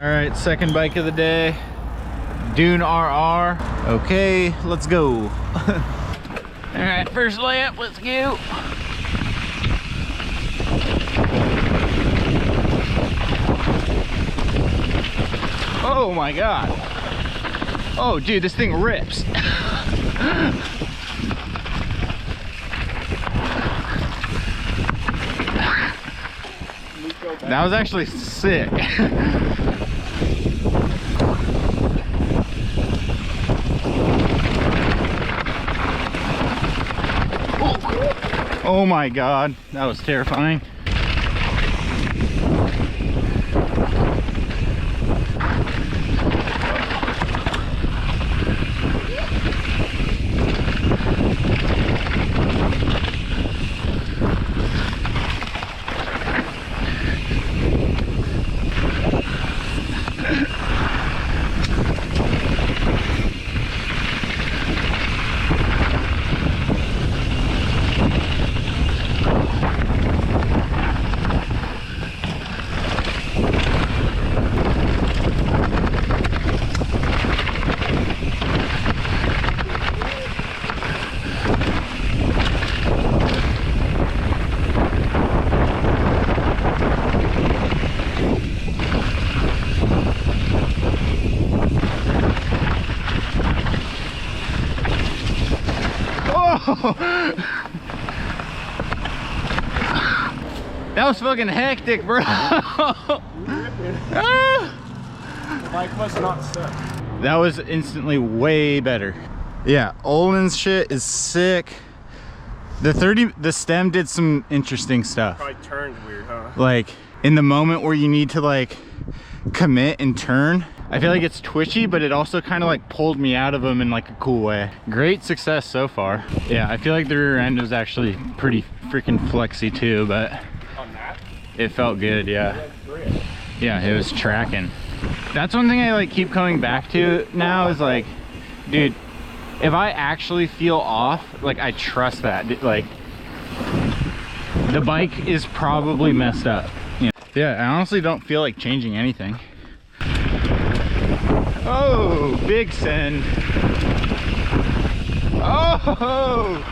All right, second bike of the day, Dune RR. Okay, let's go. All right, first layup, let's go. Oh my God. Oh dude, this thing rips. That was actually sick. Oh my God, that was terrifying. That was fucking hectic, bro. The bike was not stuck. That was instantly way better. Yeah, Olin's shit is sick. The stem did some interesting stuff. Probably turned weird, huh? Like in the moment where you need to like commit and turn, I feel like it's twitchy, but it also kind of like pulled me out of them in like a cool way. Great success so far. Yeah, I feel like the rear end was actually pretty freaking flexy too, but On that? it felt good, yeah. Yeah, it was tracking. That's one thing I like keep coming back to now is like, dude, if I actually feel off, like I trust that. Like the bike is probably messed up. Yeah, I honestly don't feel like changing anything. Oh, big send. Oh!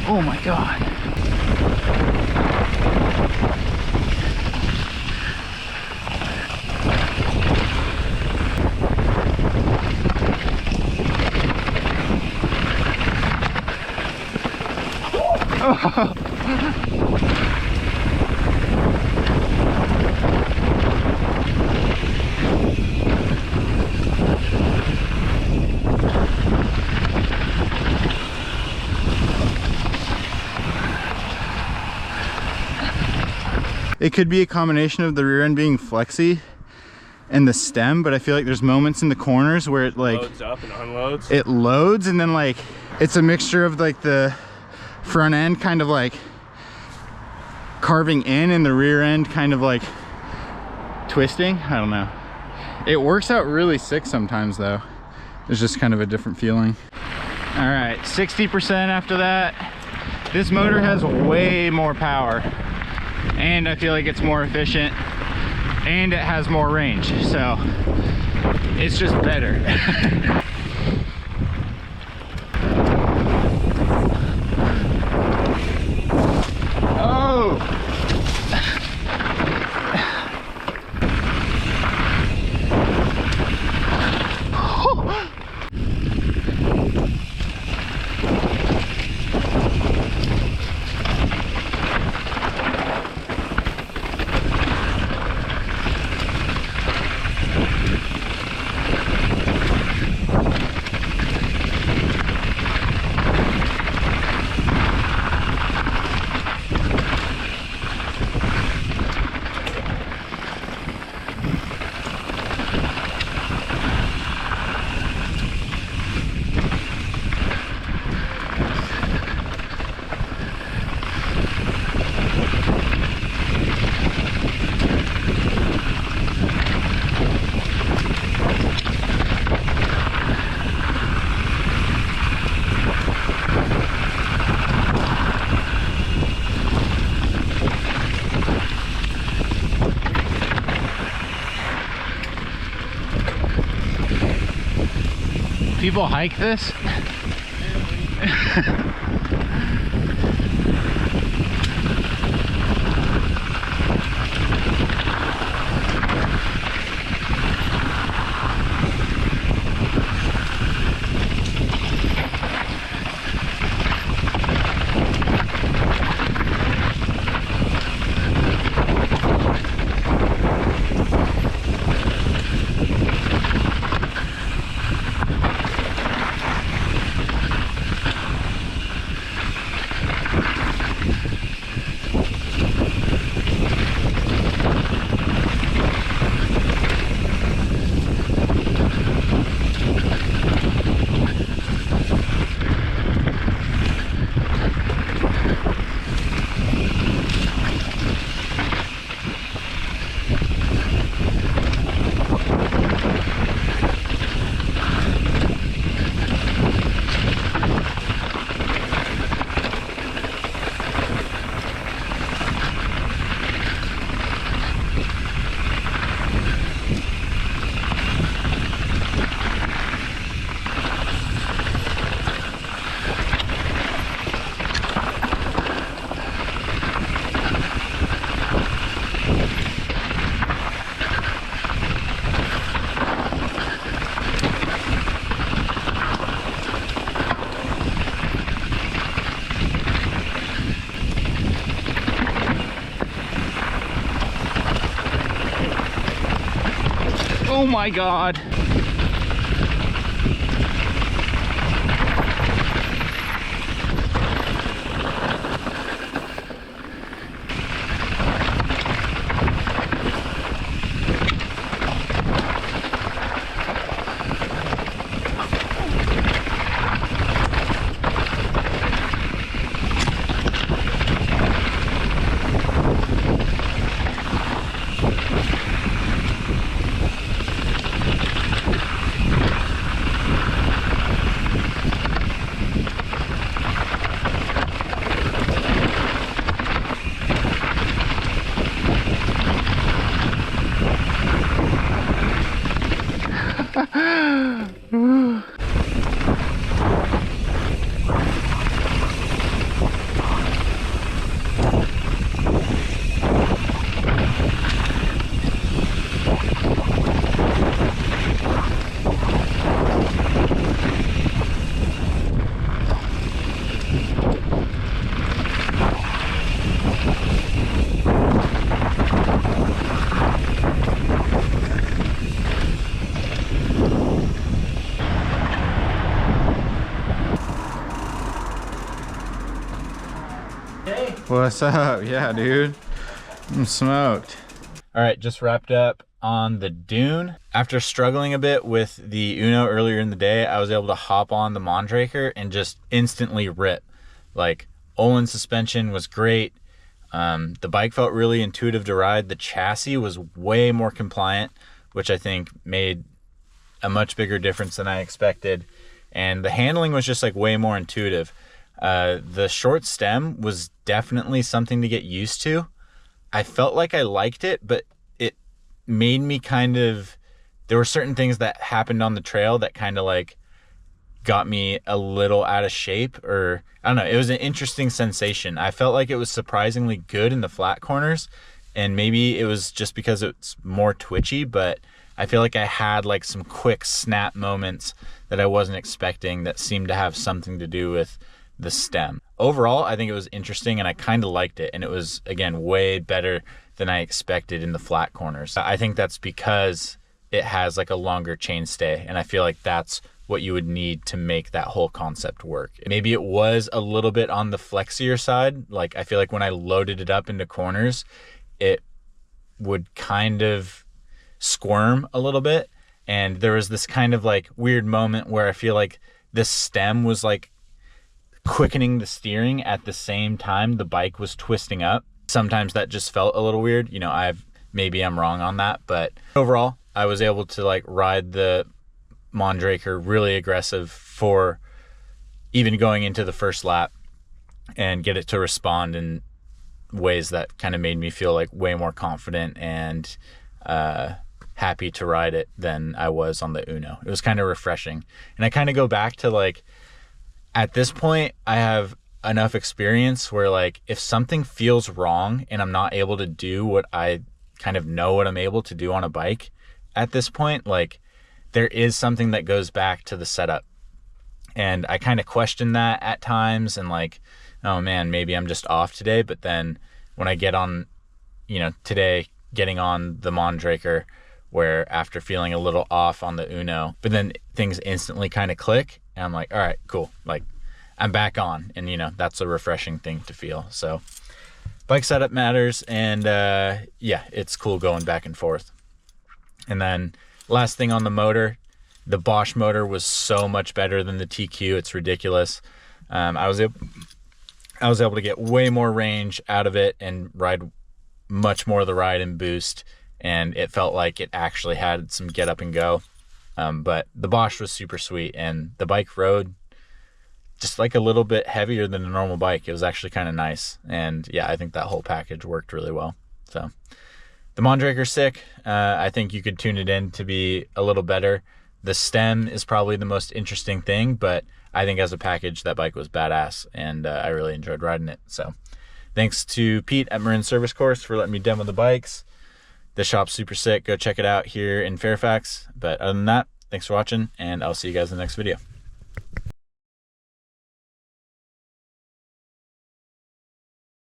Oh my God. Oh. It could be a combination of the rear end being flexy and the stem, but I feel like there's moments in the corners where it like loads up and unloads. It loads, and then like it's a mixture of like the front end kind of like carving in and the rear end kind of like twisting. I don't know. It works out really sick sometimes though. It's just kind of a different feeling. All right, 60% after that. This motor has way more power, and I feel like it's more efficient, and it has more range, so it's just better. Oh! people hike this? Oh my God. What's up? Yeah, dude. I'm smoked. All right, just wrapped up on the Dune. After struggling a bit with the Uno earlier in the day, I was able to hop on the Mondraker and just instantly rip. Like, Olin suspension was great. The bike felt really intuitive to ride. The chassis was way more compliant, which I think made a much bigger difference than I expected. And the handling was just like way more intuitive. The short stem was definitely something to get used to. I felt like I liked it, but it made me there were certain things that happened on the trail that kind of like got me a little out of shape, or I don't know. It was an interesting sensation. I felt like it was surprisingly good in the flat corners, and maybe it was just because it's more twitchy, but I feel like I had like some quick snap moments that I wasn't expecting that seemed to have something to do with the stem. Overall, I think it was interesting and I kind of liked it. And it was, again, way better than I expected in the flat corners. I think that's because it has like a longer chainstay. And I feel like that's what you would need to make that whole concept work. Maybe it was a little bit on the flexier side. Like, I feel like when I loaded it up into corners, it would kind of squirm a little bit. And there was this kind of like weird moment where I feel like this stem was like quickening the steering at the same time the bike was twisting up. Sometimes that just felt a little weird. You know, maybe I'm wrong on that, but overall I was able to like ride the Mondraker really aggressive for even going into the first lap and get it to respond in ways that kind of made me feel like way more confident and happy to ride it than I was on the Uno. It was kind of refreshing. And I kind of go back to like, at this point, I have enough experience where like, if something feels wrong and I'm not able to do what I kind of know what I'm able to do on a bike at this point, like there is something that goes back to the setup. And I kind of question that at times and like, oh man, maybe I'm just off today. But then when I get on, you know, today getting on the Mondraker, where after feeling a little off on the Uno, but then things instantly kind of click and I'm like, all right, cool. Like I'm back on, and you know, that's a refreshing thing to feel. So bike setup matters. And yeah, it's cool going back and forth. And then last thing on the motor, the Bosch motor was so much better than the TQ. It's ridiculous. I was able to get way more range out of it and ride much more of the ride and boost. And it felt like it actually had some get up and go. But the Bosch was super sweet, and the bike rode just like a little bit heavier than a normal bike. It was actually kind of nice. And yeah, I think that whole package worked really well. So the Mondraker's sick. I think you could tune it in to be a little better. The stem is probably the most interesting thing, but I think as a package, that bike was badass, and I really enjoyed riding it. So thanks to Pete at Marin Service Course for letting me demo the bikes. The shop's super sick. Go check it out here in Fairfax. But other than that, thanks for watching, and I'll see you guys in the next video.